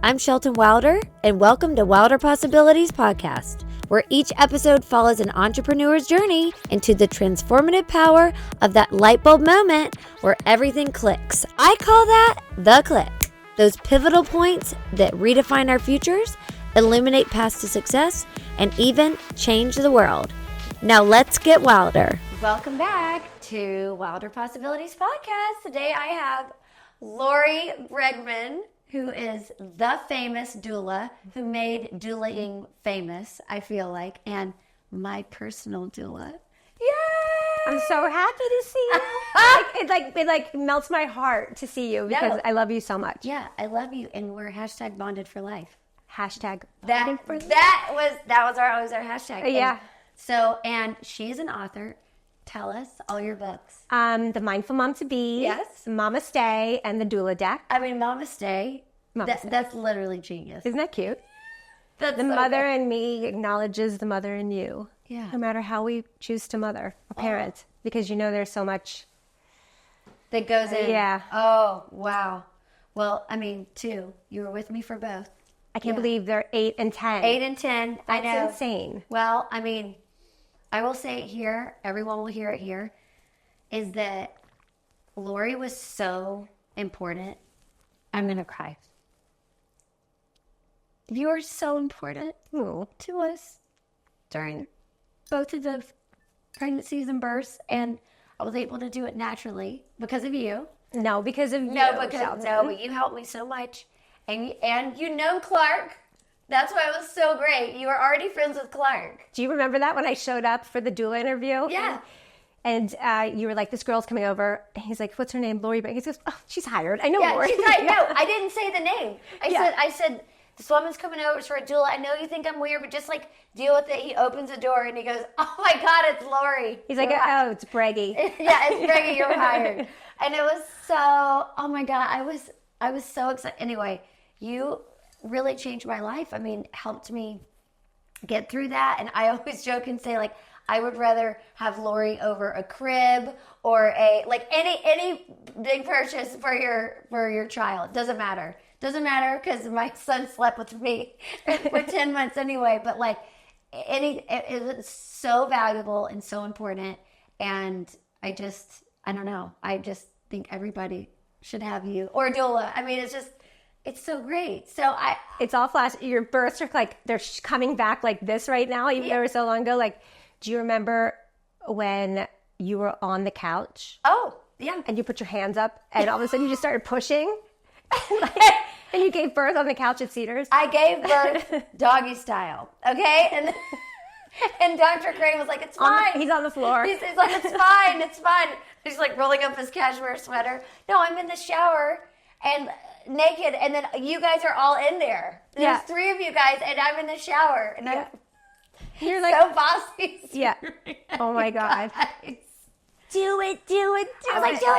I'm Shelton Wilder, and welcome to Wilder Possibilities Podcast, where each episode follows an entrepreneur's journey into the transformative power of that light bulb moment where everything clicks. I call that the click. Those pivotal points that redefine our futures, illuminate paths to success, and even change the world. Now let's get wilder. Welcome back to Wilder Possibilities Podcast. Today I have Lori Bregman, who is the famous doula, who made doulaing famous, I feel like, and my personal doula. Yay! I'm so happy to see you. It melts my heart to see you because I love you so much. Yeah, I love you, and we're hashtag bonded for life. Hashtag that was our hashtag. Yeah. And she's an author. Tell us all your books. The Mindful Mom to Be. Yes. Mama Stay and the Doula Deck. I mean, Mama Stay. That's literally genius. Isn't that cute? That's the mother in me acknowledges the mother in you. Yeah. No matter how we choose to mother a parent, because you know there's so much that goes in. Yeah. Oh, wow. Well, I mean, you were with me for both. I can't believe they're 8 and 10. 8 and 10. That's I know. insane. Well, I mean, I will say it here, everyone will hear it here, is that Lori was so important. I'm going to cry. You are so important to us during both of the pregnancies and births, and I was able to do it naturally because of you. No, because of you. But you helped me so much. And you know Clark. That's why it was so great. You were already friends with Clark. Do you remember that when I showed up for the doula interview? Yeah. And you were like, this girl's coming over. And he's like, what's her name? Lori. He goes, oh, she's hired. I know Lori. She's hired. No, I didn't say the name. I said, this woman's coming over for a doula. I know you think I'm weird, but just like deal with it. He opens the door and he goes, oh my God, it's Lori. He's like, oh, it's Breggy. Yeah, it's Breggy. You're hired. And it was so, oh my God, I was so excited. Anyway, you really changed my life. I mean, helped me get through that. And I always joke and say, like, I would rather have Lori over a crib or any big purchase for your child. Doesn't matter because my son slept with me for 10 months anyway. But like, it was so valuable and so important. And I don't know. I just think everybody should have you or a doula. I mean, it's so great. It's all flash. Your births are like, they're coming back like this right now, even though it was so long ago. Like, do you remember when you were on the couch? Oh, yeah. And you put your hands up and all of a sudden you just started pushing? And you gave birth on the couch at Cedars? I gave birth doggy style, okay? And Dr. Crane was like, it's fine. He's on the floor. He's like, it's fine. He's like rolling up his cashmere sweater. No, I'm in the shower and naked, and then you guys are all in there. There's 3 of you guys, and I'm in the shower, and you're like so bossy. Yeah. Oh my God. Do it. I was like, do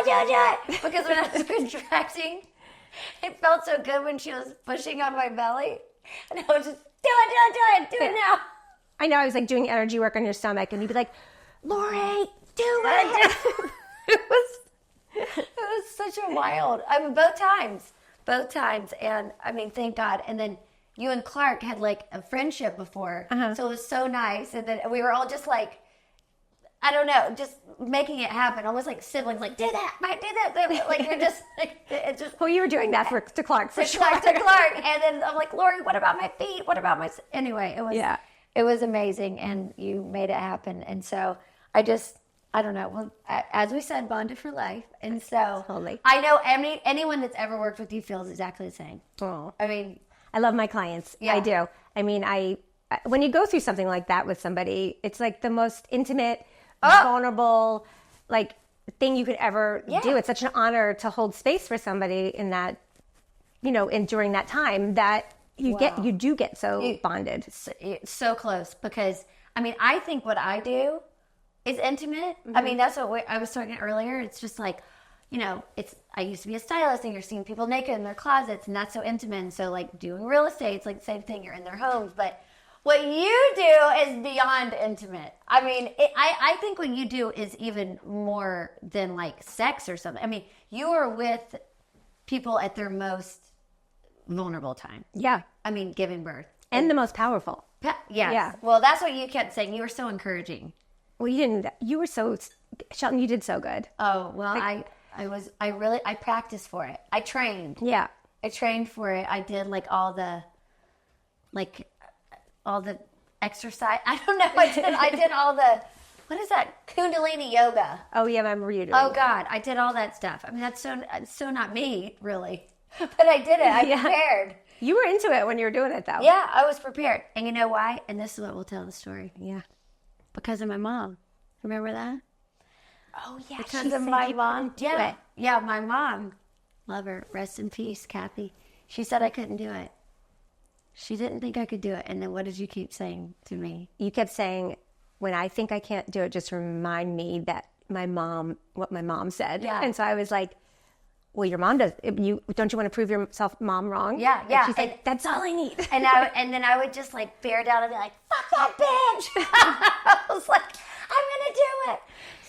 it. Because when I was contracting, it felt so good when she was pushing on my belly, and I was just do it now. I know. I was like doing energy work on your stomach, and you'd be like, Lori, do it. It was such a wild. I mean, both times, and I mean, thank God. And then you and Clark had like a friendship before, so it was so nice. And then we were all just like, I don't know, just making it happen, almost like siblings. Like, do that, might do that. Like you're just like, it's just. Well, you were doing that to Clark for sure. To Clark, and then I'm like, Lori, what about my feet? What about my? Anyway, it was amazing, and you made it happen. And so I don't know. Well, as we said, bonded for life. And so totally. I know anyone that's ever worked with you feels exactly the same. Oh. I mean, I love my clients. Yeah. I do. I mean, when you go through something like that with somebody, it's like the most intimate, vulnerable, like thing you could ever do. It's such an honor to hold space for somebody in that, and during that time that you do get so bonded. So close because, I mean, I think what I do is intimate. I mean, that's what I was talking earlier. It's just like, I used to be a stylist and you're seeing people naked in their closets and that's so intimate. And so like doing real estate, it's like the same thing. You're in their homes, but what you do is beyond intimate. I mean, I think what you do is even more than like sex or something. I mean, you are with people at their most vulnerable time. Yeah. I mean, giving birth. And the most powerful. Yes. Yeah. Well, that's what you kept saying. You were so encouraging. Well, you were so, Shelton, you did so good. Oh, well, I practiced for it. I trained. Yeah. I trained for it. I did all the exercise. I don't know. I did all the, what is that? Kundalini yoga. Oh, yeah, I remember you doing Oh, God. I did all that stuff. I mean, that's so not me, really. But I did it. I prepared. You were into it when you were doing it, though. Yeah, I was prepared. And you know why? And this is what will tell the story. Yeah. Because of my mom. Remember that? Oh, yeah. Because of my mom. Yeah. Yeah, my mom. Love her. Rest in peace, Kathy. She said I couldn't do it. She didn't think I could do it. And then what did you keep saying to me? You kept saying, when I think I can't do it, just remind me that what my mom said. Yeah. And so I was like, well, your mom does. Don't you want to prove yourself mom wrong? Yeah. And she's like, that's all I need. And then I would just bear down and be like, fuck that bitch. I was like, I'm going to do it.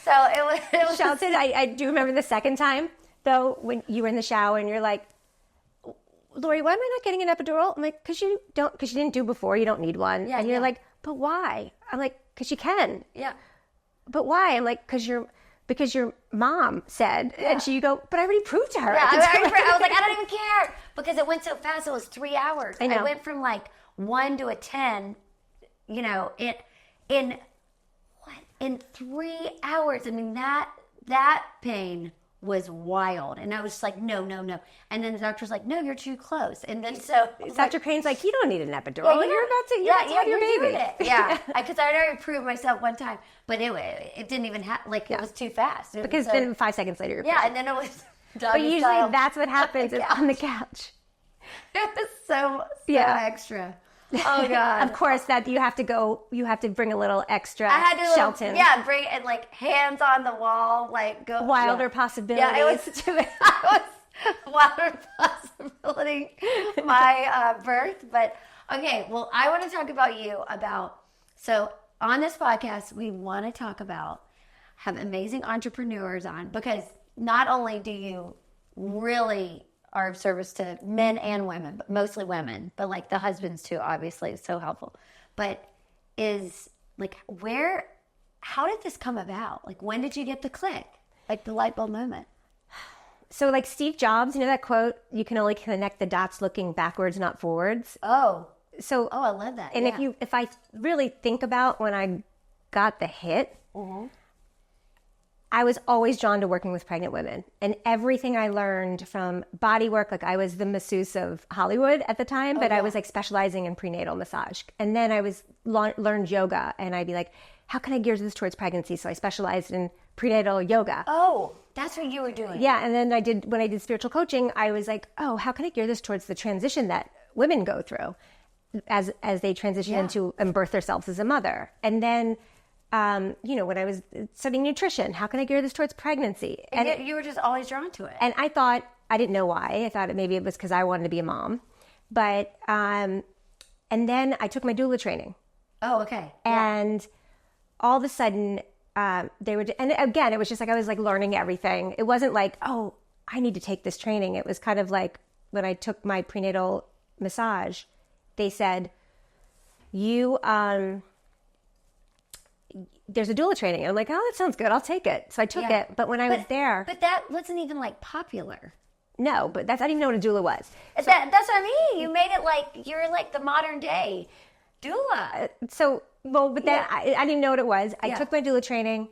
So it was Shelton, I do remember the second time, though, when you were in the shower and you're like, Lori, why am I not getting an epidural? I'm like, because you didn't do before. You don't need one. Yeah, and you're like, but why? I'm like, because you can. Yeah. But why? I'm like, because your mom said. Yeah. And you go, but I already proved to her. Yeah, I was like, I don't even care. Because it went so fast. It was 3 hours. I know. I went from 1 to a 10, in 3 hours. I mean, that pain was wild. And I was like, no. And then the doctor's like, no, you're too close. And then so Dr. Crane's like, you don't need an epidural. Yeah, you're about to have your baby. Yeah, because I already proved myself one time, but it didn't even it was too fast. Because then 5 seconds later, you're and then it was doggy But usually style. that's what happens is on the couch. It was so extra. Oh God! Of course, that you have to bring a little extra. I had to Shelton. bring and hands on the wall, go Wilder possibilities. Yeah, it was Wilder possibility. My birth, but okay. Well, I want to talk about you so on this podcast we want to talk about have amazing entrepreneurs on because not only do you really are of service to men and women, but mostly women, but the husbands too, obviously, is so helpful. But how did this come about? When did you get the click? The light bulb moment? So Steve Jobs, you know that quote, you can only connect the dots looking backwards, not forwards. Oh, so I love that. And if I really think about when I got the hit, mm-hmm. I was always drawn to working with pregnant women, and everything I learned from body work, I was the masseuse of Hollywood at the time, but I was specializing in prenatal massage. And then I learned yoga, and I'd be like, how can I gear this towards pregnancy? So I specialized in prenatal yoga. Oh, that's what you were doing. Yeah. And then when I did spiritual coaching, I was like, oh, how can I gear this towards the transition that women go through as they transition into and birth themselves as a mother? And then when I was studying nutrition, how can I gear this towards pregnancy? And you were just always drawn to it. And I didn't know why. I thought maybe it was because I wanted to be a mom. But, and then I took my doula training. Oh, okay. And all of a sudden, and again, it was just I was learning everything. It wasn't oh, I need to take this training. It was kind of when I took my prenatal massage, they said, there's a doula training. I'm like, oh, that sounds good. I'll take it. So I took it. But when I was there. But that wasn't even popular. No, but I didn't even know what a doula was. So, that's what I mean. You made it you're the modern day doula. I didn't know what it was. I took my doula training.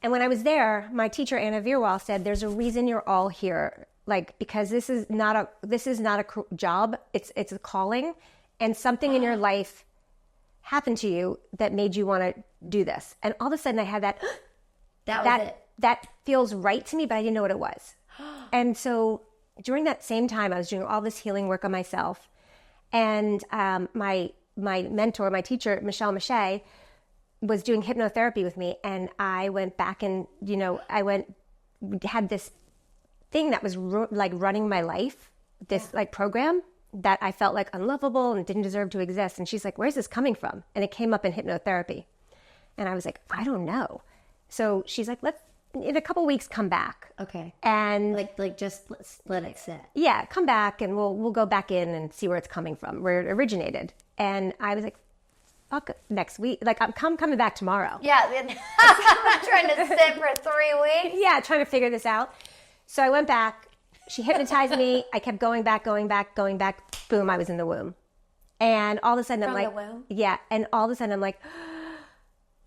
And when I was there, my teacher, Anna Veerwal, said, there's a reason you're all here. Because this is not a job. It's a calling. And something in your life happened to you that made you want to do this. And all of a sudden I had that feels right to me, but I didn't know what it was. And so during that same time, I was doing all this healing work on myself. And my mentor, my teacher, Michelle Mache, was doing hypnotherapy with me. And I went back and, had this thing that was running my life, this program that I felt unlovable and didn't deserve to exist. And she's like, where's this coming from? And it came up in hypnotherapy. And I was like, I don't know. So she's like, in a couple weeks, come back. Okay. And like just let it sit. Yeah, come back and we'll go back in and see where it's coming from, where it originated. And I was like, fuck, next week. Like, I'm coming back tomorrow. Yeah. I'm not trying to sit for 3 weeks. Yeah, trying to figure this out. So I went back. She hypnotized me. I kept going back. Boom, I was in the womb. And all of a sudden, I'm like, the womb? Yeah. And all of a sudden, I'm like,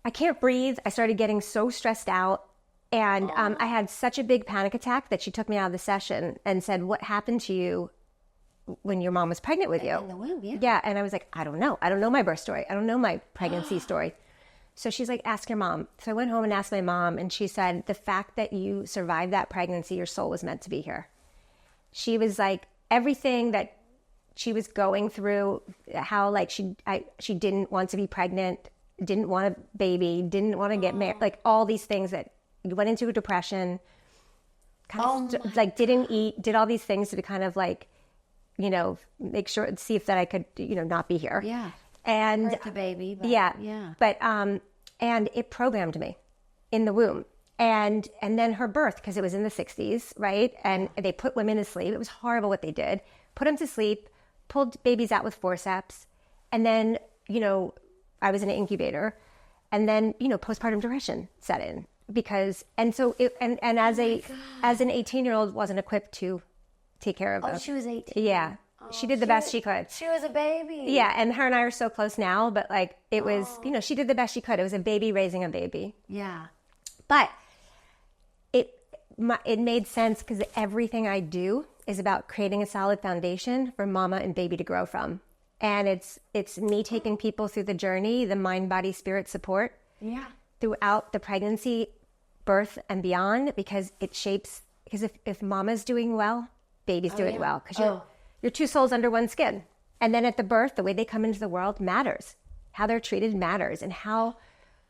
I can't breathe. I started getting so stressed out. And I had such a big panic attack that she took me out of the session and said, what happened to you when your mom was pregnant with you? In the womb, yeah. Yeah. And I was like, I don't know. I don't know my birth story. I don't know my pregnancy story. So she's like, ask your mom. So I went home and asked my mom, and she said, the fact that you survived that pregnancy, your soul was meant to be here. She was like, everything that she was going through, how like she didn't want to be pregnant, didn't want a baby, didn't want to get married, like all these things that went into a depression, kind of like didn't eat, did all these things to kind of like, you know, make sure, see if that I could, you know, not be here. Yeah. And hurt the baby. But, yeah. But, and it programmed me in the womb. And then her birth, because it was in the 60s, right? And they put women to sleep. It was horrible what they did. Put them to sleep, pulled babies out with forceps. And then, you know, I was in an incubator. And then, you know, postpartum depression set in. Because, and so, and as an 18-year-old wasn't equipped to take care of Oh, she was 18. Yeah. She did the best she could. She was a baby. Yeah, and her and I are so close now, but like it was, you know, she did the best she could. It was a baby raising a baby. Yeah. But it made sense because everything I do is about creating a solid foundation for mama and baby to grow from. And it's me taking people through the journey, the mind, body, spirit support. Yeah. Throughout the pregnancy, birth, and beyond, because it shapes, because if mama's doing well, baby's doing well. Because you're two souls under one skin. And then at the birth, the way they come into the world matters. How they're treated matters. And how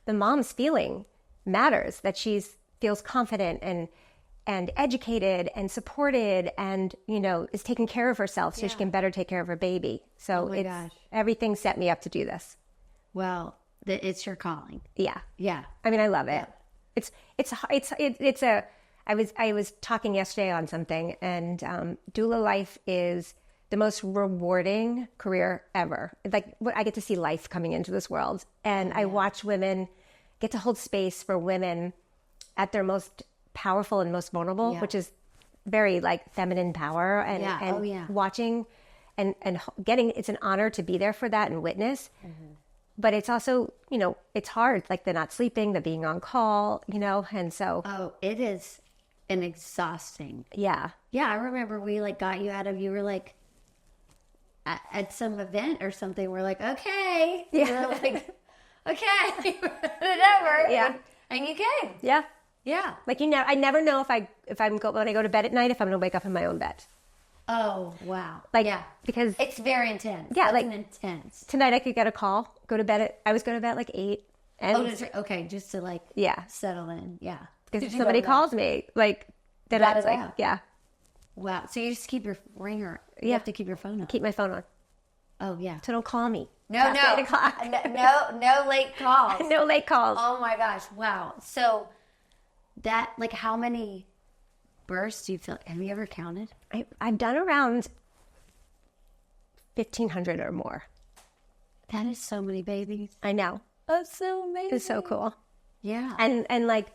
the mom's feeling matters. That she feels confident and educated and supported and, you know, is taking care of herself so she can better take care of her baby. So everything set me up to do this. Well, it's your calling. Yeah. Yeah. I mean, I love it. I was talking yesterday on something, and doula life is the most rewarding career ever. Like, I get to see life coming into this world, and I watch women get to hold space for women at their most powerful and most vulnerable, which is very like feminine power, and watching and getting, it's an honor to be there for that and witness. Mm-hmm. But it's also, you know, it's hard, like the not sleeping, the being on call, you know, and so. Oh, it is an exhausting. Yeah. Yeah, I remember we like got you out of, you were like at some event or something. We're like, okay. Yeah. We're like, okay, whatever. Yeah. And you came. Yeah. Yeah. Like, you know, I never know when I go to bed at night, if I'm going to wake up in my own bed. Oh, wow. Like, yeah. Because it's very intense. Yeah. That's like intense. Tonight I could get a call, I was going to bed at like 8. And okay. Just to like, yeah, settle in. Yeah. Because if somebody calls me, like, then I was like, yeah. Wow. So you just keep your ringer. You have to keep your phone on. Keep my phone on. Oh, yeah. So don't call me. No. 8 o'clock. No late calls. No late calls. Oh my gosh. Wow. So that, like, how many births do you feel? Have you ever counted? I've done around 1,500 or more. That is so many babies. I know. That's so amazing. It's so cool. Yeah. And like,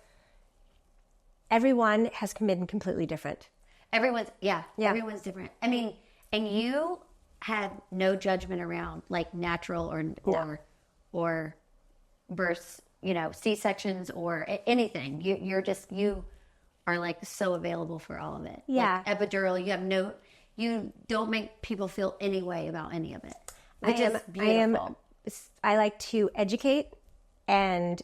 everyone has been completely different. Everyone's different. I mean, and you had no judgment around like natural or births, you know, C-sections or anything. You are like so available for all of it. Yeah. Like epidural, you don't make people feel any way about any of it. Which is beautiful. I like to educate and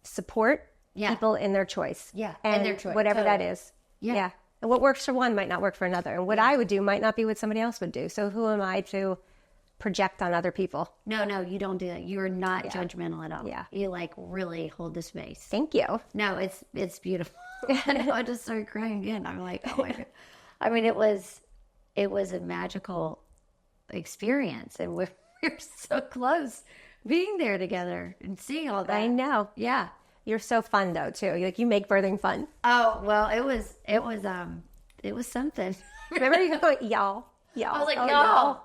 support people in their choice. Yeah. And their choice. Whatever totally. that is. Yeah. And what works for one might not work for another. And what I would do might not be what somebody else would do. So who am I to project on other people? No, you don't do that. You're not judgmental at all. Yeah. You like really hold the space. Thank you. No, it's beautiful. I just started crying again. I'm like, oh my God. I mean, it was a magical experience, and we're so close being there together and seeing all that. I know. Yeah. You're so fun though too. You make birthing fun. Oh, well, it was something. Remember you going, y'all. I was like, y'all.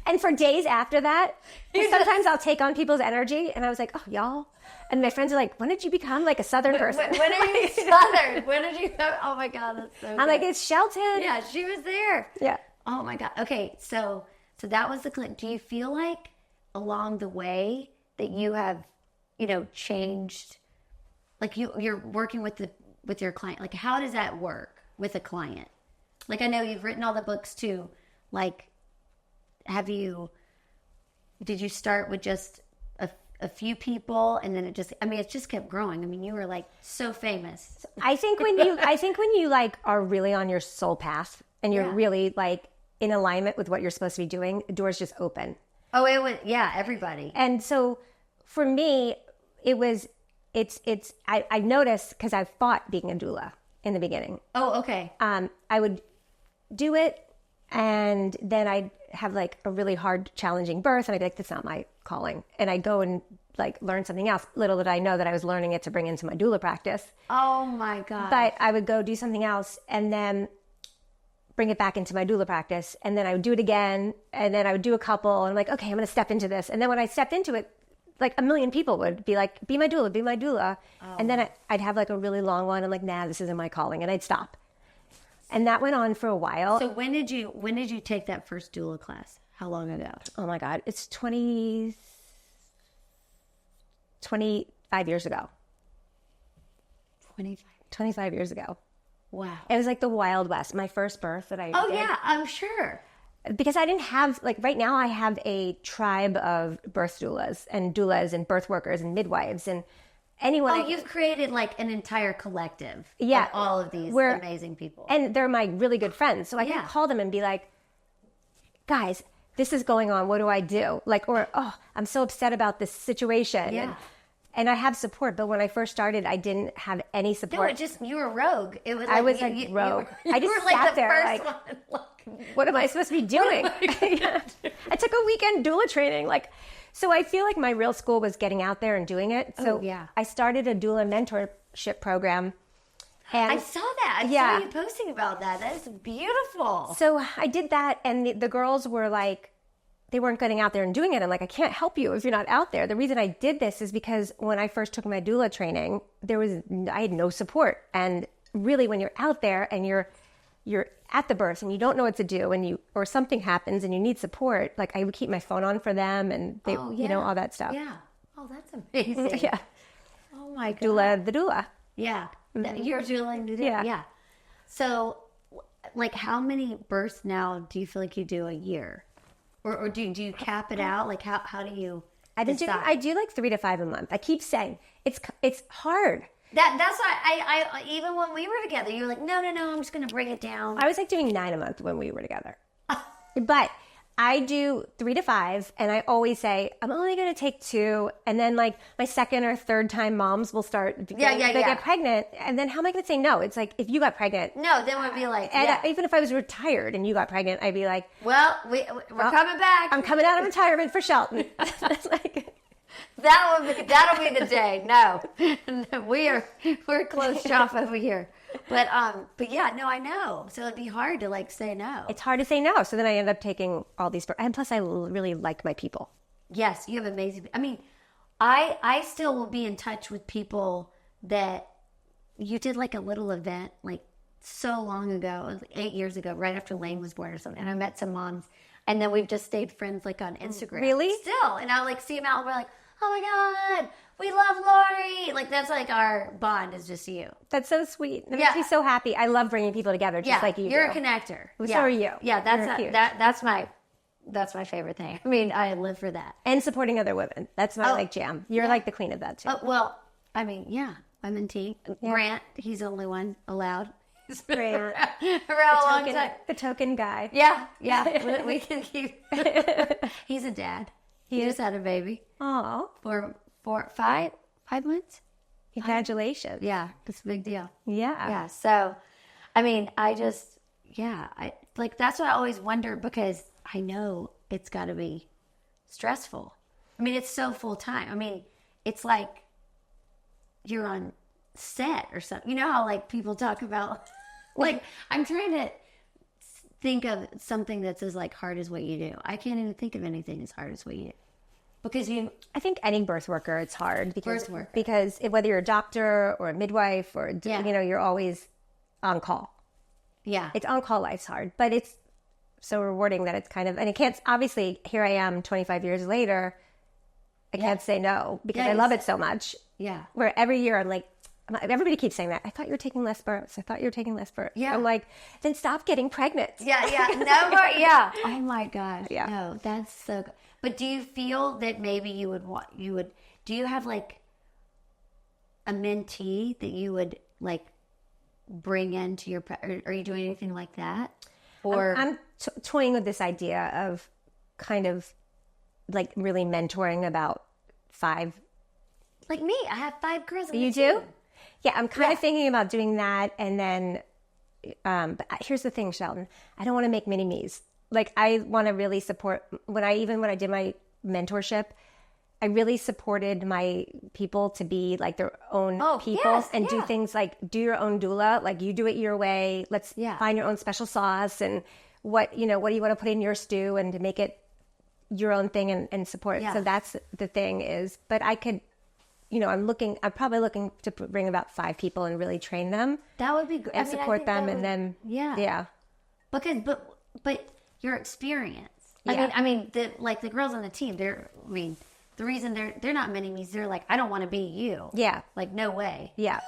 And for days after that, sometimes I'll take on people's energy, and I was like, oh, y'all. And my friends are like, when did you become like a Southern person? When are you Southern? When did you come? Oh my God, that's so I'm like, it's Shelton. Yeah, she was there. Yeah. Oh my God. Okay, so that was the clinic. Do you feel like along the way that you have, changed? Like you're working with your client. Like, how does that work with a client? Like, I know you've written all the books too. Like, did you start with just a few people and then it just kept growing? I mean, you were like so famous. I think when you like are really on your soul path and you're really like in alignment with what you're supposed to be doing, doors just open. Oh, it would, yeah, everybody. And so for me, I noticed, because I fought being a doula in the beginning. Oh, okay. I would do it, and then I'd have like a really hard, challenging birth, and I'd be like, that's not my calling. And I'd go and like learn something else. Little did I know that I was learning it to bring into my doula practice. Oh my God. But I would go do something else and then bring it back into my doula practice. And then I would do it again. And then I would do a couple, and I'm like, okay, I'm going to step into this. And then when I stepped into it, like a million people would be like, be my doula, be my doula. Oh. And then I'd have like a really long one. I'm like, nah, this isn't my calling. And I'd stop. And that went on for a while. So when did you take that first doula class? How long ago? Oh my God. It's 25 years ago. 25 years ago. Wow. It was like the Wild West, my first birth that I did. Yeah, I'm sure. Because I didn't have, like right now I have a tribe of birth doulas and birth workers and midwives and anyone. Oh, you've created like an entire collective of all of these amazing people. And they're my really good friends. So I can call them and be like, guys, this is going on. What do I do? Like, or, oh, I'm so upset about this situation. Yeah. And I have support, but when I first started, I didn't have any support. No, you were rogue. It was. Like, I was rogue. I just sat there what am I supposed to be doing? I took a weekend doula training, so I feel like my real school was getting out there and doing it. So I started a doula mentorship program. And I saw that. I saw you posting about that. That is beautiful. So I did that, and the girls were like, they weren't getting out there and doing it. I'm like, I can't help you if you're not out there. The reason I did this is because when I first took my doula training, I had no support. And really, when you're out there and you're at the birth and you don't know what to do, or something happens and you need support, like I would keep my phone on for them, and they, all that stuff. Yeah. Oh, that's amazing. Yeah. Oh my God. The doula. Yeah. Mm-hmm. You're doing the doula. Yeah. So, like, how many births now do you feel like you do a year? Or do you cap it out? Like, how do you decide? I do like 3 to 5 a month. I keep saying it's hard. That's why I even when we were together, you were like, no, I'm just going to bring it down. I was like doing 9 a month when we were together. But I do 3 to 5, and I always say, I'm only going to take 2. And then like my second or third time moms will start, they get pregnant. And then how am I going to say no? It's like, if you got pregnant. No, then we'd be like, even if I was retired and you got pregnant, I'd be like, well, we're coming back. I'm coming out of retirement for Shelton. It's like, that'll be the day. No, we're closed shop over here. But yeah, no, I know. So it'd be hard to like say no. It's hard to say no. So then I end up taking all these, and plus I really like my people. Yes, you have amazing. I mean, I still will be in touch with people that you did like a little event like so long ago, it was like 8 years ago, right after Lane was born or something. And I met some moms, and then we've just stayed friends like on Instagram. Really? Still, and I'll like see them out, and we're like, oh my God, we love Lori. Like, that's like our bond is just you. That's so sweet. It makes me so happy. I love bringing people together, just like you do. You're a connector. So are you. Yeah, that's my favorite thing. I mean, I live for that. And supporting other women. That's my jam. You're like the queen of that too. Well, I mean, women tea. Grant, he's the only one allowed. He's been around a long time. The token guy. Yeah. We can keep. He's a dad. He just had a baby. Oh, for 5 months. Congratulations. Yeah, it's a big deal. Yeah. So, I mean, I like that's what I always wonder, because I know it's got to be stressful. I mean, it's so full time. I mean, it's like you're on set or something. You know how like people talk about, like, I'm trying to think of something that's as like hard as what you do. I can't even think of anything as hard as what you do. Because I think any birth worker, it's hard because whether you're a doctor or a midwife or, you're always on call. Yeah. It's on call life's hard, but it's so rewarding that it's kind of, and it can't, obviously here I am 25 years later, I can't say no because I love it so much. Yeah. Where every year I'm like, everybody keeps saying that. I thought you were taking less births. I thought you were taking less births. Yeah. I'm like, then stop getting pregnant. Yeah. No more. Yeah. Oh my gosh. Yeah. No, that's so good. But do you feel that maybe do you have like a mentee that you would like bring into your, are you doing anything like that? Or I'm toying with this idea of kind of like really mentoring about 5. Like me, I have 5 girls. You do? Yeah, I'm kind of thinking about doing that. And then, but here's the thing, Shelton, I don't want to make mini-me's. Like I want to really support, when I did my mentorship, I really supported my people to be like their own people and do things like do your own doula, like you do it your way. Let's find your own special sauce and what do you want to put in your stew and to make it your own thing and support. Yeah. So that's the thing is, but I could, I'm probably looking to bring about 5 people and really train them. That would be good. And support them and then, Because, but your experience. I mean, the girls on the team, the reason they're not mini-me's, they're like, I don't want to be you. Yeah. Like, no way. Yeah.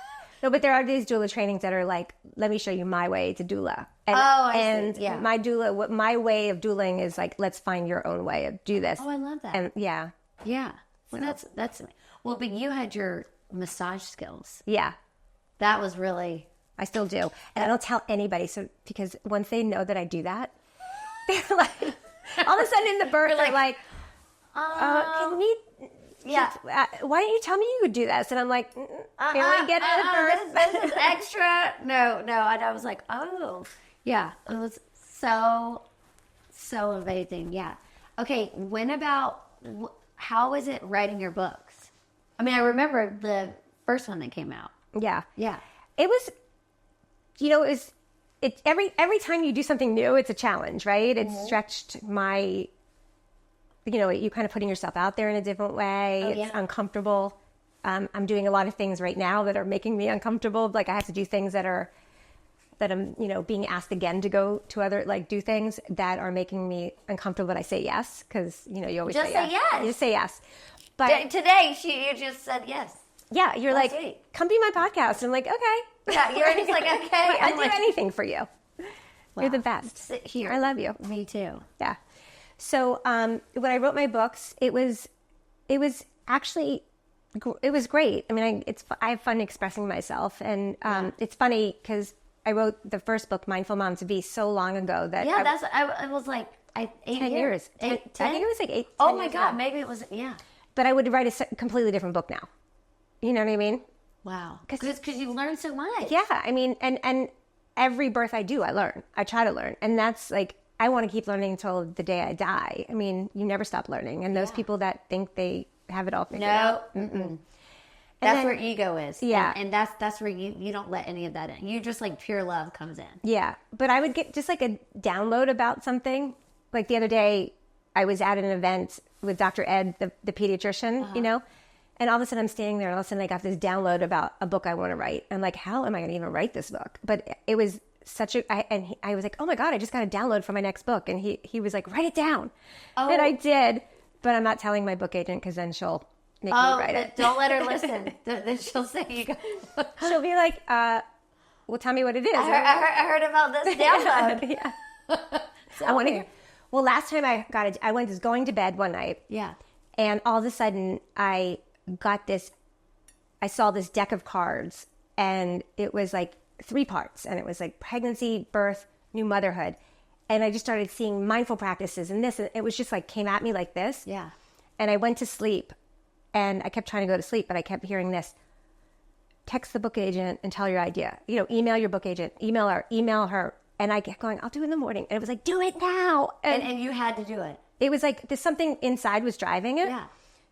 No, but there are these doula trainings that are like, let me show you my way to doula. And, I see. Yeah. My doula, my way of douling is like, let's find your own way of do this. Oh, I love that. And yeah. Well, that's, well, but you had your massage skills. Yeah. That was really. I still do. And I don't tell anybody. So, because once they know that I do that, they're like, all of a sudden in the birth, they're like, can we, why didn't you tell me you would do this? And I'm like, can we get in the birth? This is extra. No. And I was like, oh, yeah. It was so amazing. Yeah. Okay. How is it writing your books? I mean, I remember the first one that came out. Yeah. Yeah. It was, every time you do something new, it's a challenge, right? It stretched my, you kind of putting yourself out there in a different way. It's uncomfortable. I'm doing a lot of things right now that are making me uncomfortable. Like I have to do things that I'm, being asked again to go to other, like do things that are making me uncomfortable, but I say yes. Cause you always just say yes. You just say yes. But today you just said yes. Yeah. You're like, come be my podcast. And I'm like, okay. Yeah. You're just like, okay. I'd do anything for you. Wow. You're the best. Sit here. I love you. Me too. Yeah. So, when I wrote my books, it was actually, it was great. I mean, I have fun expressing myself and, it's funny because I wrote the first book, Mindful Mom to Be, so long ago that I was like 8 years. 10, I think it was like 8. Oh my God. Ago. Maybe it was, But I would write a completely different book now. You know what I mean? Wow. Because you learn so much. Yeah. I mean, and every birth I do, I learn. I try to learn. And that's like, I want to keep learning until the day I die. I mean, you never stop learning. And those people that think they have it all figured out. Mm-mm. That's where ego is. Yeah. And that's where you don't let any of that in. You just like pure love comes in. Yeah. But I would get just like a download about something. Like the other day, I was at an event with Dr. Ed, the pediatrician, and all of a sudden I'm standing there and all of a sudden I got this download about a book I want to write. I'm like, how am I going to even write this book? But it was I was like, oh my God, I just got a download for my next book. And he was like, write it down. Oh. And I did, but I'm not telling my book agent because then she'll make me write it. Don't let her listen. Then she'll say you go. She'll be like, well, tell me what it is. I heard about this download. Yeah. I want to hear. Well, last time I was going to bed one night. Yeah. And all of a sudden I saw this deck of cards and it was like 3 parts and it was like pregnancy, birth, new motherhood. And I just started seeing mindful practices and this, and it was just like came at me like this. Yeah. And I went to sleep and I kept trying to go to sleep, but I kept hearing this. Text the book agent and tell your idea. Email your book agent, email her. And I kept going, I'll do it in the morning. And it was like, do it now. And you had to do it. It was like there's something inside was driving it. Yeah.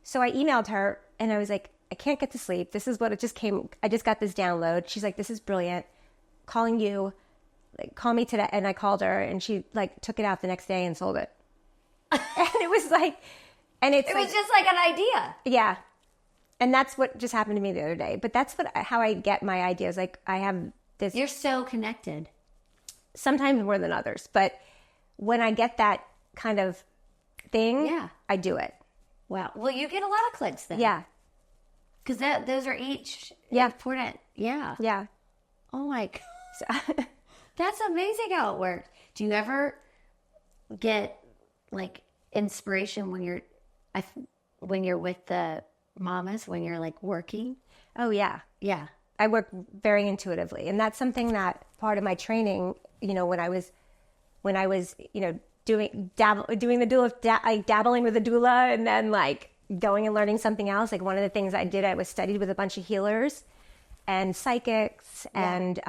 So I emailed her and I was like, I can't get to sleep. This is what it just came. I just got this download. She's like, this is brilliant. Calling you, like, call me today. And I called her, and she like took it out the next day and sold it. And it was like, and it was just like an idea. Yeah. And that's what just happened to me the other day. But that's how I get my ideas. Like, I have this. You're so connected. Sometimes more than others. But when I get that kind of thing, I do it. Wow. Well, you get a lot of clicks then. Yeah. Because those are each important. Yeah. Yeah. Oh my God. That's amazing how it works. Do you ever get like inspiration when you're with the mamas, when you're like working? Oh yeah. Yeah. I work very intuitively. And that's something that part of my training, you know, when I was, you know, doing the doula, dabbling with the doula, and then like going and learning something else. Like one of the things I did, I was studied with a bunch of healers and psychics, and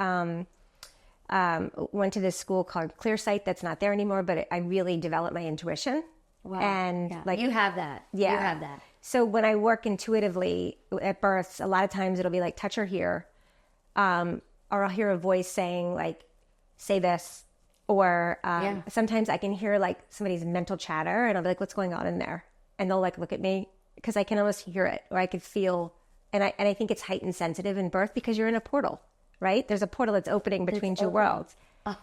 went to this school called Clear Sight that's not there anymore, but I really developed my intuition. Wow. And like, you have that. Yeah. You have that. So when I work intuitively at births, a lot of times it'll be like, touch her here. Or I'll hear a voice saying like, say this. Or sometimes I can hear like somebody's mental chatter, and I'll be like, what's going on in there? And they'll like look at me, because I can almost hear it, or I could feel, and I think it's heightened sensitive in birth because you're in a portal, right? There's a portal that's opening between two worlds. Oh.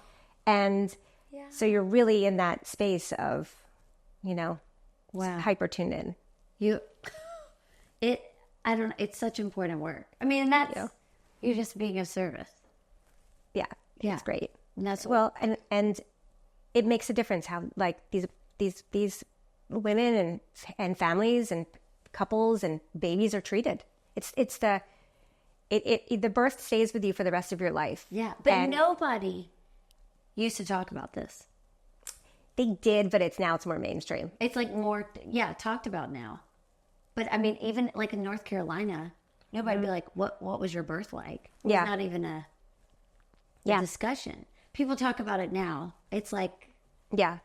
And so you're really in that space of, you know, hyper tuned in. It's such important work. I mean, and that's, you're just being of service. Yeah. It's great. And that's and it makes a difference how like these women and families and couples and babies are treated. It's the birth stays with you for the rest of your life. Yeah, but nobody used to talk about this. They did, but it's more mainstream. It's like more talked about now. But I mean, even like in North Carolina, nobody would be like, "What was your birth like?" It's not even a discussion. People talk about it now. It's like, an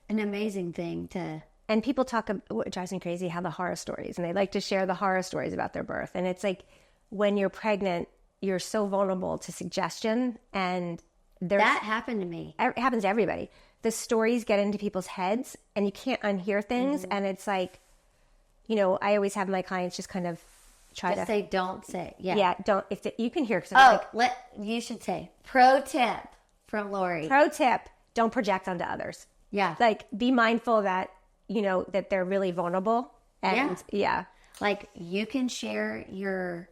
amazing thing to. And people talk, what drives me crazy, how the horror stories, and they like to share the horror stories about their birth. And it's like, when you're pregnant, you're so vulnerable to suggestion, and that happened to me. It happens to everybody. The stories get into people's heads, and you can't unhear things. And it's like, you know, I always have my clients just kind of try to say, don't say, don't. If you can hear, you should say, pro tip from Lori. Pro tip: don't project onto others. Yeah, like be mindful that you know that they're really vulnerable. And like you can share your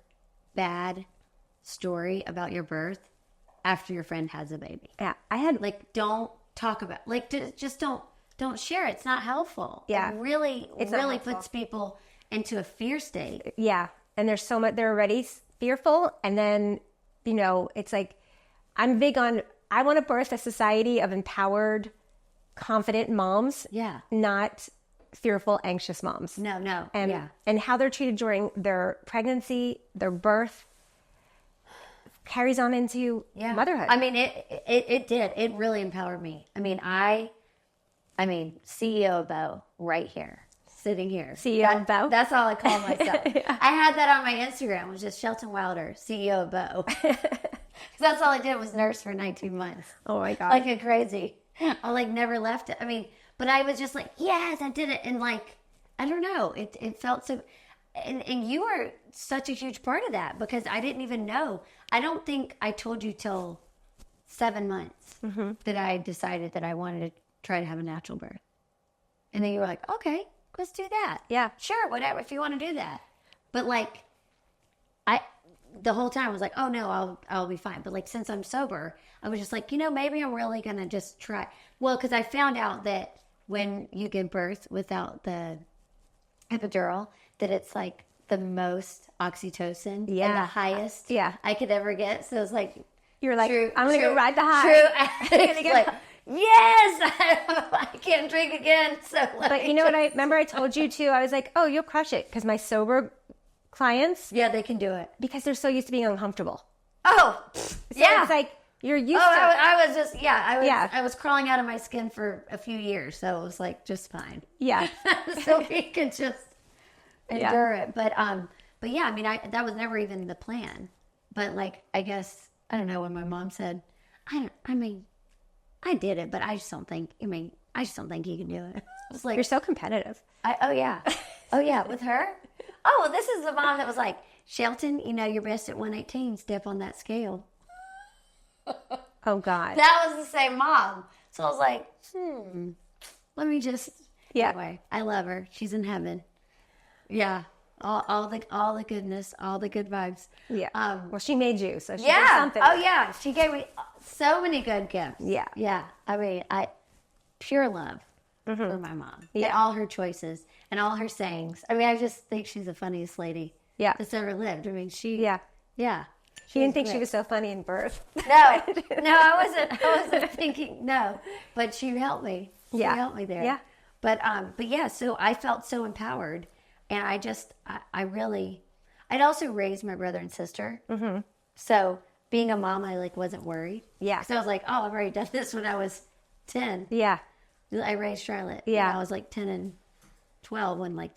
bad story about your birth after your friend has a baby. Yeah, I had like don't talk about just don't share it. It's not helpful. Yeah, it really puts people into a fear state. Yeah, and there's so much. They're already fearful, and then you know it's like I'm big on. I want to birth a society of empowered, confident moms. Yeah, not fearful, anxious moms. No. And how they're treated during their pregnancy, their birth, carries on into motherhood. I mean, it did. It really empowered me. I mean, CEO of Bo right here, sitting here. CEO of Bo? That's all I call myself. I had that on my Instagram. It was just Shelton Wilder, CEO of Bo. That's all I did was nurse for 19 months. Oh my God. Like a crazy. I like never left it. I mean, but I was just like, yes, I did it. And like, I don't know. It felt so, and you were such a huge part of that because I didn't even know. I don't think I told you till 7 months that I decided that I wanted to try to have a natural birth. And then you were like, okay, let's do that. Yeah. Sure, whatever, if you want to do that. But like, the whole time I was like, oh no, I'll be fine. But like, since I'm sober, I was just like, you know, maybe I'm really going to just try. Well, because I found out that when you give birth without the epidural, that it's like the most oxytocin and the highest I could ever get. So it's like, you're like, I'm going to go ride the high. True. Like, yes, I can't drink again. So but you know what I remember I told you too, I was like, oh, you'll crush it. Because my sober clients, they can do it because they're so used to being uncomfortable. Oh, so it's like you're used to. I was just I was crawling out of my skin for a few years, so it was like just fine. Yeah, so we could just endure it. But But yeah, I mean, that was never even the plan. But like, I guess, I don't know, when my mom said, I mean, I did it, but I just don't think you can do it. I was like, You're so competitive. oh yeah. Oh yeah, with her? Oh, well, this is the mom that was like, Shelton, you're best at 118, step on that scale. Oh God. That was the same mom. So I was like, let me just, anyway, I love her. She's in heaven. Yeah. All the goodness, all the good vibes. Yeah. Well, she made you, so she did something. Oh yeah. She gave me so many good gifts. Yeah. Yeah. I mean, pure love for my mom. Yeah. And all her choices and all her sayings. I mean, I just think she's the funniest lady that's ever lived. I mean, Yeah. She didn't think she was so funny in birth. No, I wasn't thinking, no. But she helped me. She helped me there. Yeah. But yeah, so I felt so empowered. And I'd also raised my brother and sister. Mm-hmm. So being a mom, I wasn't worried. Yeah. So I was like, oh, I've already done this when I was 10. Yeah. I raised Charlotte. Yeah. I was like 10 and 12 when I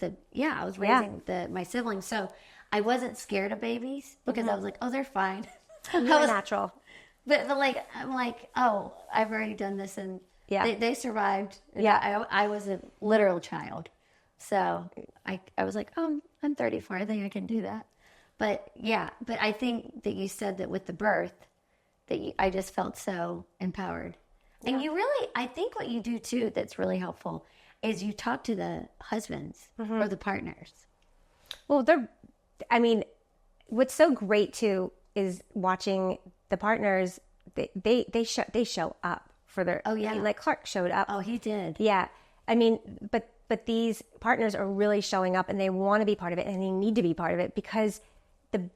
was raising my siblings. So I wasn't scared of babies because I was like, oh, they're fine. You're natural. But I'm like, oh, I've already done this, and they survived. Yeah. I was a literal child. So I was like, oh, I'm 34. I think I can do that. But I think that you said that with the birth, I just felt so empowered. Yeah. And I think what you do too that's really helpful is you talk to the husbands or the partners. Well, what's so great too is watching the partners. They show up for their. Oh yeah. Like Clark showed up. Oh, he did. Yeah. I mean, but these partners are really showing up, and they want to be part of it, and they need to be part of it, because the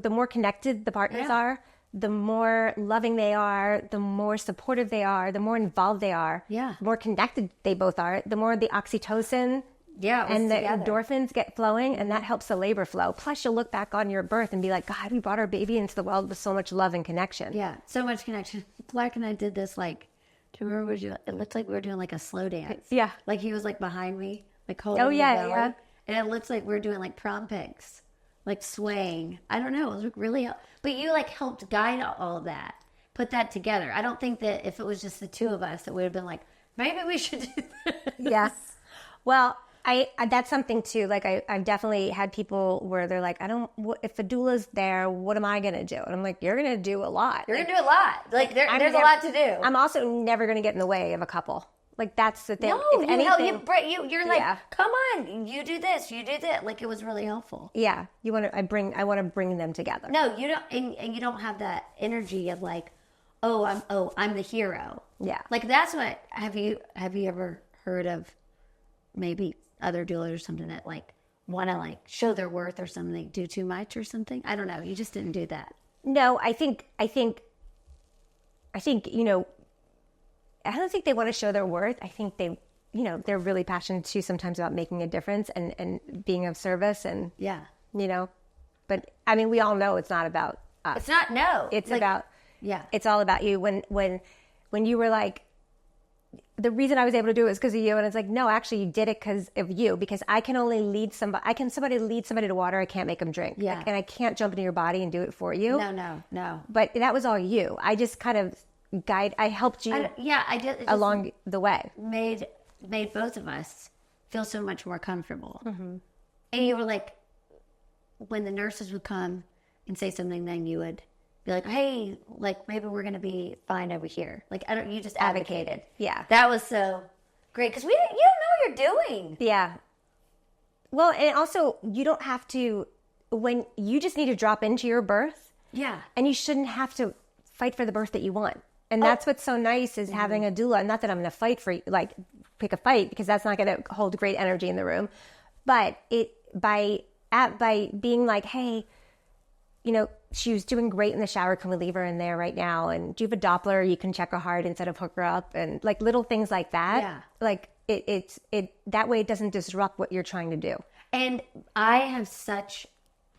more connected the partners are, the more loving they are, the more supportive they are, the more involved they are, the more connected they both are, the more the oxytocin and the endorphins get flowing, and that helps the labor flow. Plus, you'll look back on your birth and be like, God, we brought our baby into the world with so much love and connection. Yeah, so much connection. Clark and I did this do you remember it looked like we were doing like a slow dance. Yeah. Like he was behind me, holding the belly. And it looks like we were doing prom pics, swaying. I don't know. It was really, but you helped guide all of that, put that together. I don't think that if it was just the two of us, that we would have been like, maybe we should do this. Yes. Well, that's something too. I've definitely had people where they're like, if a doula's there, what am I going to do? And I'm like, you're going to do a lot. You're going to do a lot. There's a lot to do. I'm also never going to get in the way of a couple. That's the thing. No, if anything, you're come on, you do this, you do that. It was really helpful. Yeah. I want to bring them together. No, you don't, and you don't have that energy of I'm the hero. Yeah. That's what, have you ever heard of maybe other doulas or something that want to show their worth or something, do too much or something? I don't know. You just didn't do that. No, I think I don't think they want to show their worth. I think they're really passionate too sometimes about making a difference and being of service, and but I mean, we all know it's not about us. It's not. No, it's about it's all about you. When you were the reason I was able to do it was because of you. And it's no, actually you did it because of you, because I can only lead somebody. Somebody lead somebody to water. I can't make them drink. Yeah. And I can't jump into your body and do it for you. No. But that was all you. I just kind of I helped you. I did. Along the way. Made both of us feel so much more comfortable. Mm-hmm. And you were when the nurses would come and say something, then you would be like, hey, maybe we're going to be fine over here. You just advocated. Yeah. That was so great, because you don't know what you're doing. Yeah. Well, and also you don't have to, when you just need to drop into your birth. Yeah. And you shouldn't have to fight for the birth that you want. And that's what's so nice is having a doula. Not that I'm going to fight for, pick a fight, because that's not going to hold great energy in the room. But by being hey, she was doing great in the shower. Can we leave her in there right now? And do you have a Doppler? You can check her heart instead of hook her up, and little things like that. Yeah. It's that way it doesn't disrupt what you're trying to do. And I have such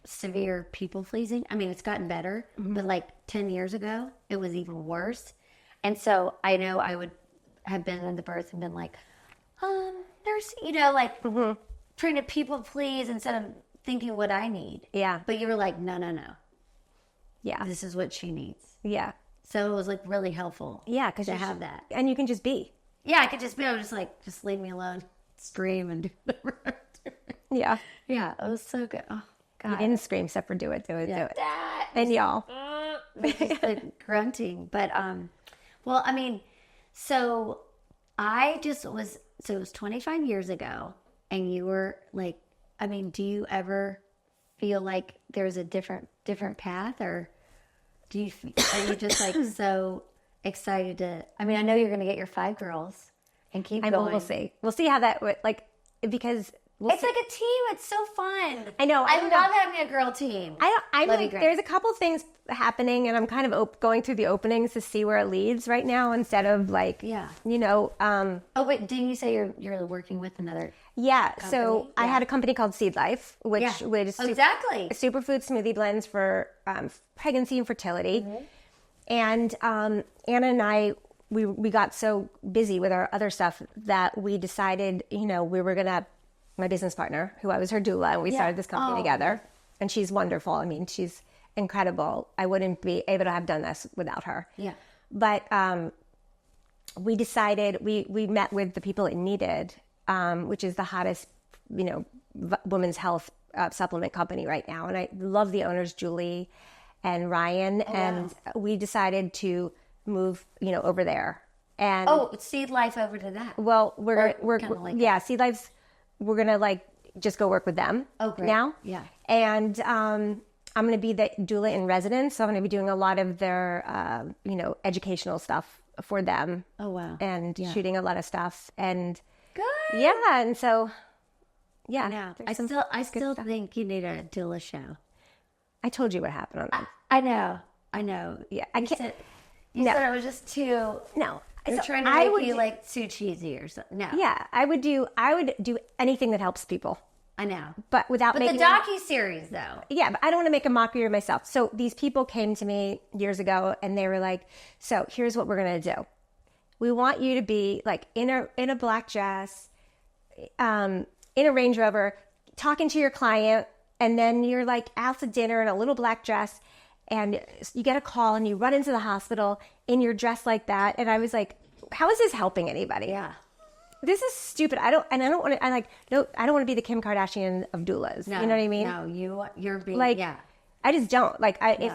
severe people pleasing. I mean, it's gotten better, but 10 years ago, it was even worse. And so I know I would have been in the birth and been nurse, trying to people please instead of thinking what I need. Yeah. But you were like, no. Yeah. This is what she needs. Yeah. So it was like really helpful. Yeah. Because to have that. And you can just be. Yeah, I could just be. I was just like, just leave me alone. Scream and do whatever. Yeah. Yeah. It was so good. Oh, God. You didn't scream except for do it. That. And y'all. Just the grunting. But, well, I mean, so I just was, so it was 25 years ago, and you were like, I mean, do you ever feel like there's a different path, or are you just like so excited to, I mean, I know you're going to get your 5 girls and keep going. We'll see. We'll see how that, like, because it's like a team. It's so fun. I know. I love having a girl team. I like, there's a couple things happening, and I'm kind of going through the openings to see where it leads right now, instead of like, you know. Oh wait, didn't you say you're working with another? Yeah. Company? So I had a company called Seed Life, which is exactly superfood smoothie blends for pregnancy and fertility. Mm-hmm. And Anna and I, we got so busy with our other stuff that we decided, you know, we were gonna. My business partner, who I was her doula, and we started this company together. And she's wonderful. I mean, she's incredible. I wouldn't be able to have done this without her. Yeah. But we decided, we met with the people it needed, which is the hottest, you know, women's health supplement company right now. And I love the owners, Julie and Ryan. And we decided to move, you know, over there. And Seed Life over to that. Well, we're like Seed Life's. We're going to like just go work with them now. Yeah. And I'm going to be the doula in residence. So I'm going to be doing a lot of their, you know, educational stuff for them. Oh, wow. And shooting a lot of stuff. And good. Yeah. And so, yeah. No, I still think you need a doula show. I told you what happened on that. I know. Yeah. You said it was just too. No. They're trying to make you like too cheesy or something. No. Yeah, I would do anything that helps people. I know, but without making the docu-series though. Yeah, but I don't want to make a mockery of myself. So these people came to me years ago, and they were like, "So here's what we're gonna do. We want you to be like in a black dress, in a Range Rover, talking to your client, and then you're like out to dinner in a little black dress." And you get a call and you run into the hospital in your dress like that. And I was like, how is this helping anybody? Yeah. This is stupid. I don't want to be the Kim Kardashian of doulas. No, you know what I mean? No, you're being, like, I just don't like, and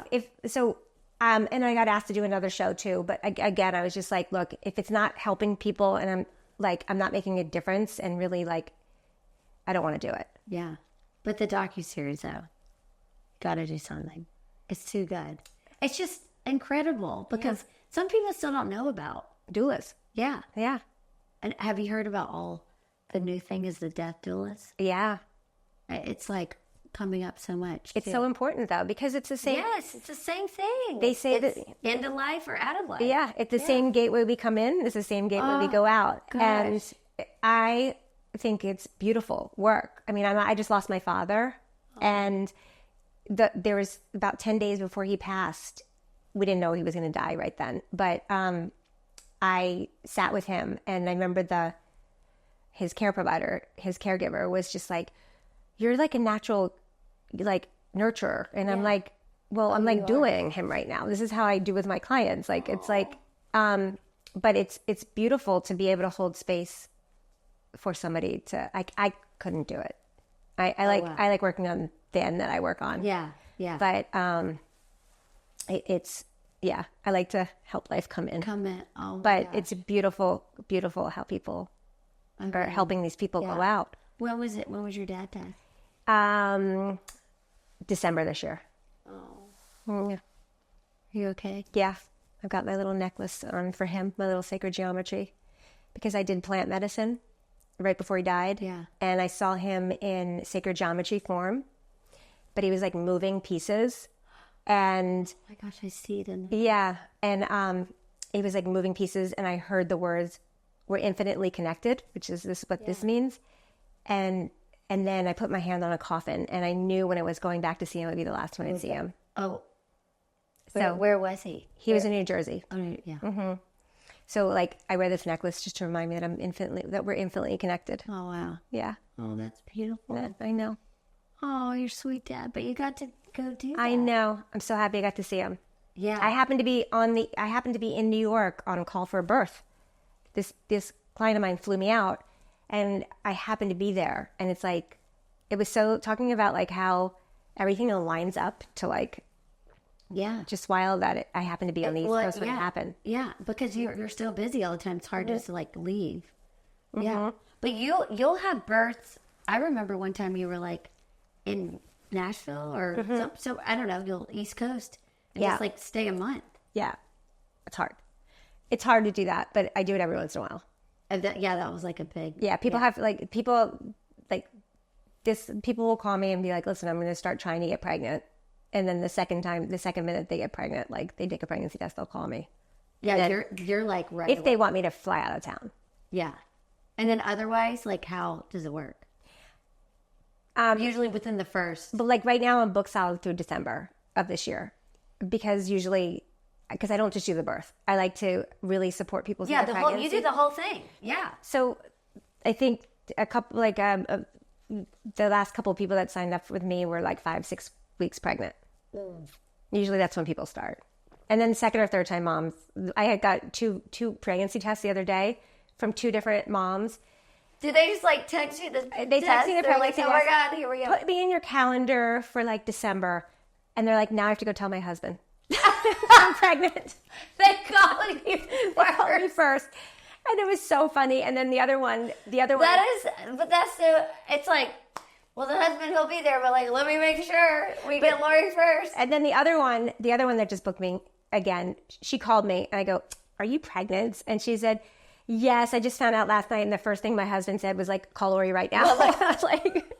I got asked to do another show too. But again, I was just like, look, if it's not helping people and I'm not making a difference, and really like, I don't want to do it. Yeah. But the docuseries though, got to do something. It's too good. It's just incredible because some people still don't know about doulas. Yeah. Yeah. And have you heard about all the new thing is the death doulas? Yeah. It's like coming up so much. It's so important though, because it's the same. Yes, it's the same thing. They say it's that end of life or out of life. Yeah. It's the same gateway we come in. It's the same gateway we go out. Gosh. And I think it's beautiful work. I mean, I just lost my father, and there was about 10 days before he passed. We didn't know he was going to die right then, but I sat with him, and I remember his care provider, his caregiver was just like, "You're like a natural, like nurturer," and I'm like, "Well, I'm like doing him right now. This is how I do with my clients. Like it's like, but it's beautiful to be able to hold space for somebody to. I couldn't do it. I like working on the end that I work on. Yeah. But I like to help life come in. Oh, but it's beautiful, beautiful how people are helping these people go out. When was it? When was your dad die? December this year. Oh. Yeah. Are you okay? Yeah. I've got my little necklace on for him, my little sacred geometry, because I did plant medicine right before he died. Yeah. And I saw him in sacred geometry form, but he was like moving pieces. And oh my gosh, I see it in and he was like moving pieces, and I heard the words, "We're infinitely connected," which is what this means. And then I put my hand on a coffin, and I knew when I was going back to see him, it would be the last time I'd see him. Oh. So where was he? He was in New Jersey. Oh, yeah. Mm-hmm. So like I wear this necklace just to remind me that we're infinitely connected. Oh, wow. Yeah. Oh, that's beautiful. I know. Oh, you're sweet, Dad. But you got to go do that. I know. I'm so happy I got to see him. Yeah. I happened to be in New York on call for a birth. This client of mine flew me out, and I happened to be there. And it's like, it was so talking about like how everything lines up to like, just wild that I happened to be on the East Coast when it happened. Yeah, because you're still busy all the time. It's hard just to like leave. Mm-hmm. Yeah, but you'll have births. I remember one time you were like in Nashville or so I don't know, you'll East Coast and just like stay a month. Yeah, it's hard. It's hard to do that, but I do it every once in a while. That was like a big. Yeah, people have like people will call me and be like, "Listen, I'm going to start trying to get pregnant." And then the second minute they get pregnant, like they take a pregnancy test, they'll call me. Yeah, you're like right if they want me to fly out of town. Yeah, and then otherwise, like how does it work? Usually within the first. But like right now, I'm booked solid through December of this year, because I don't just do the birth. I like to really support people's pregnancy. You do the whole thing. Yeah. So I think a couple the last couple of people that signed up with me were like 5-6 weeks pregnant. Usually that's when people start. And then second or third time moms. I had got two pregnancy tests the other day from 2 different moms. Did they just like text you the They text me the pregnancy test? Oh my God, here we go. Put me in your calendar for like December. And they're like, now I have to go tell my husband. I'm pregnant. They called you first. They called me first. And it was so funny. And then the other one. It's like, well, the husband, he'll be there, but like, let me make sure we get Lori first. And then the other one that just booked me again, she called me and I go, are you pregnant? And she said, yes, I just found out last night. And the first thing my husband said was like, call Lori right now. Well, I was like,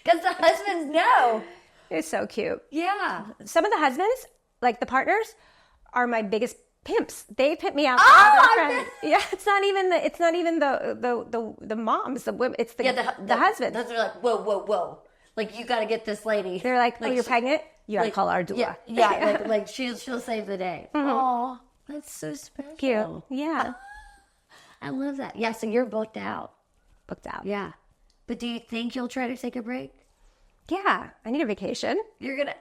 because the husbands know. It's so cute. Yeah. Some of the husbands, like the partners, are my biggest pimps. They pimp me out. Yeah, it's not even the moms, the women. It's the husbands. They're like, whoa. Like, you got to get this lady. They're like, oh, you're pregnant? You got to call our doula. Yeah. like she'll save the day. Oh, that's so special. Cute. Yeah. I love that. Yeah, so you're booked out. Booked out. Yeah. But do you think you'll try to take a break? Yeah. I need a vacation.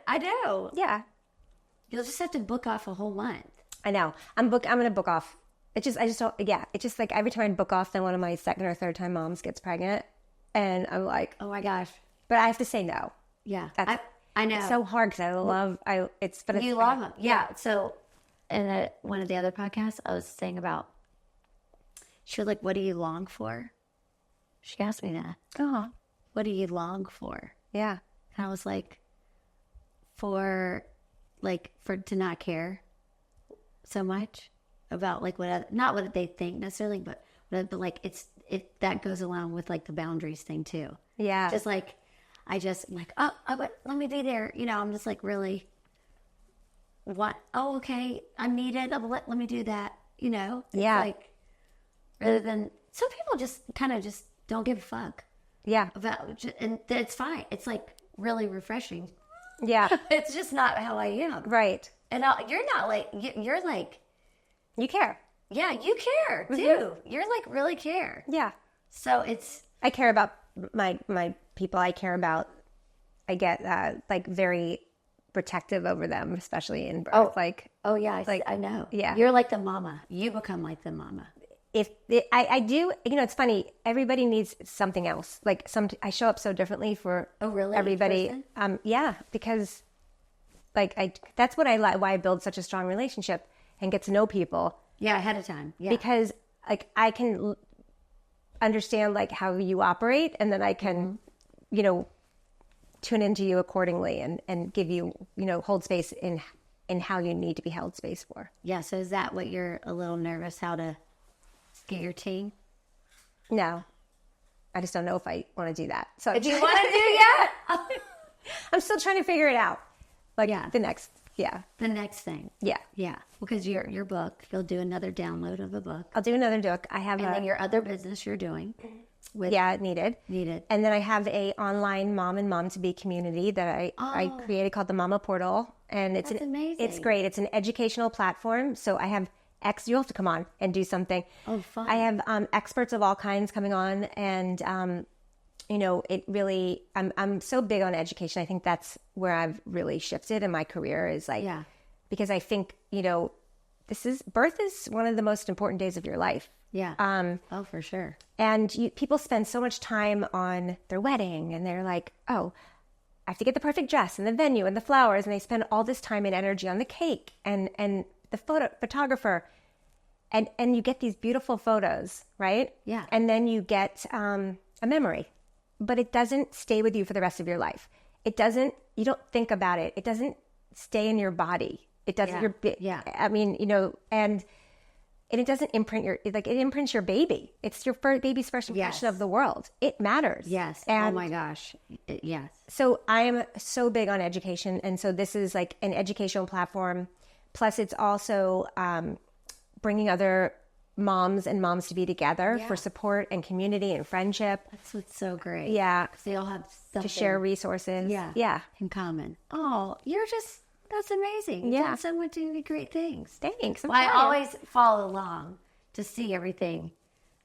I know. Yeah. You'll just have to book off a whole month. I know. I'm going to book off. I just don't, it's just like every time I book off, then one of my second or third time moms gets pregnant. And I'm like, oh my gosh. But I have to say no. Yeah. I know. It's so hard because you love them. Yeah. So in one of the other podcasts, I was saying about, she was like, what do you long for? She asked me that. Oh. What do you long for? Yeah. And I was like, for to not care so much about like not what they think necessarily, but like that goes along with like the boundaries thing too. Yeah. Just like, but let me be there. You know, I'm just like really okay. I'm needed. Let me do that. You know? It's like, rather than, some people just kind of just don't give a fuck. Yeah. And it's fine. It's like really refreshing. Yeah. It's just not how I am. Right. And you're not like, you're like. You care. Yeah, you care too. Mm-hmm. You're like really care. Yeah. So I care about my people. I get like very protective over them, especially in birth. I know. Yeah. You're like the mama. You become like the mama. I do, it's funny. Everybody needs something else. Like I show up so differently for everybody. Yeah, because that's what I like. Why I build such a strong relationship and get to know people. Yeah, ahead of time. Yeah, because I can understand how you operate, and then I can, tune into you accordingly and give you, hold space in how you need to be held space for. Yeah. So is that what you're a little nervous how to get your tea? No, I just don't know if I want to do that. So do you want to do yet? I'm still trying to figure it out. The next thing. Yeah. Yeah. Because your book, you'll do another download of a book. I'll do another book. I have then your other business you're doing. Needed. And then I have a online mom and mom to be community that I created called the Mama Portal. And it's amazing. It's great. It's an educational platform. So I have you'll have to come on and do something. Oh, fun. I have experts of all kinds coming on, and it really, I'm so big on education. I think that's where I've really shifted in my career is like, because I think, birth is one of the most important days of your life. Yeah. Oh, for sure. And people spend so much time on their wedding and they're like, oh, I have to get the perfect dress and the venue and the flowers. And they spend all this time and energy on the cake and the photographer. And you get these beautiful photos, right? Yeah. And then you get a memory, but it doesn't stay with you for the rest of your life. You don't think about it. It doesn't stay in your body. It doesn't, and it doesn't imprint it imprints your baby. It's your baby's first impression of the world. It matters. Yes. And oh my gosh. Yes. So I am so big on education. And so this is like an educational platform. Plus it's also, bringing other moms and moms to be together for support and community and friendship. That's what's so great. Yeah. Because they all have something to share resources. Yeah. In common. Oh, that's amazing. Yeah. You're someone doing great things. Thanks. I always follow along to see everything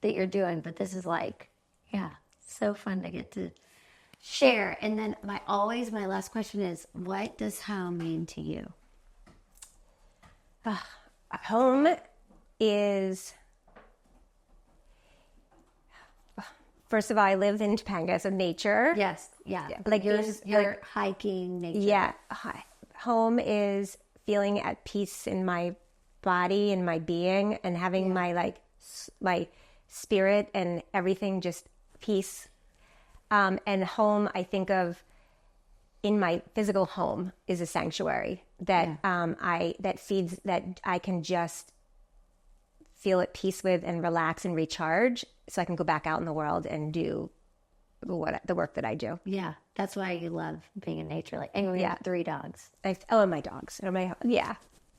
that you're doing, but this is so fun to get to share. And then my last question is, what does home mean to you? Home is, first of all, I live in Topanga, so nature. Yes, yeah. Like you're hiking, nature. Yeah. Home is feeling at peace in my body and my being and having my spirit and everything just peace. And home, I think of in my physical home is a sanctuary that that I can just feel at peace with and relax and recharge so I can go back out in the world and do the work that I do. Yeah. That's why you love being in nature. And we have 3 dogs. And my dogs.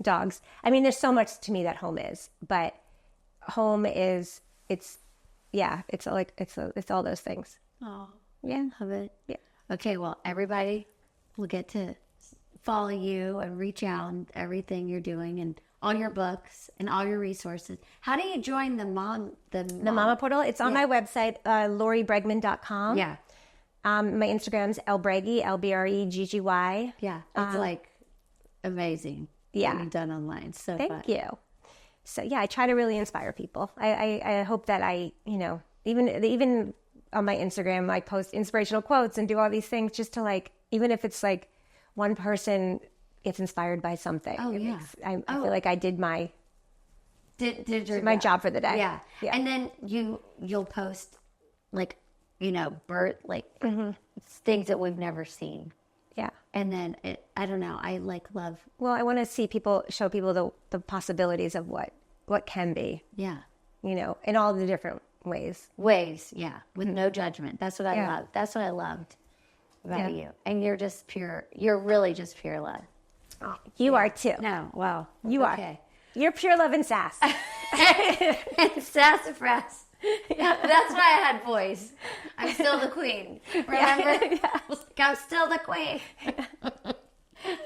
Dogs. I mean, there's so much to me that home is, but home is, it's all those things. Oh, yeah. Love it. Yeah. Okay. Well, everybody will get to follow you and reach out and everything you're doing and all your books and all your resources. How do you join the Mama Portal? It's on my website, LoriBregman.com. Yeah. My Instagram's LBreggy, LBREGGY. Yeah. It's amazing. Yeah. What you've done online. So Thank you. So I try to really inspire people. I hope that even on my Instagram, I post inspirational quotes and do all these things just to even if it's one person gets inspired by something. Oh, yeah. I feel like I did my my job for the day. Yeah. And then you'll post birth, things that we've never seen. Yeah. And then I don't know, I love. Well, I want to show people the possibilities of what can be. Yeah. In all the different ways. Yeah. With no judgment. That's what I love. That's what I loved about you. And you're just pure. You're really just pure love. Oh, you are too. No, wow. You are. You're pure love and sass. And sassafras. Yeah, that's why I had voice. I'm still the queen. Remember? Yeah. I'm still the queen.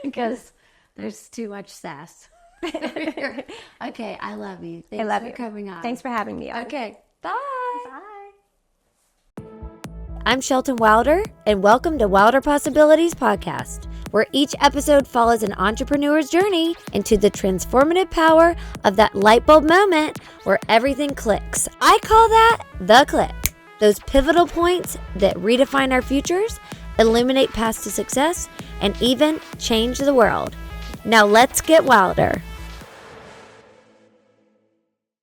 Because there's too much sass. Okay, I love you. Thanks for coming on. Thanks for having me on. Okay, bye. Bye. I'm Shelton Wilder, and welcome to Wilder Possibilities Podcast, where each episode follows an entrepreneur's journey into the transformative power of that light bulb moment where everything clicks. I call that the click. Those pivotal points that redefine our futures, illuminate paths to success, and even change the world. Now let's get wilder.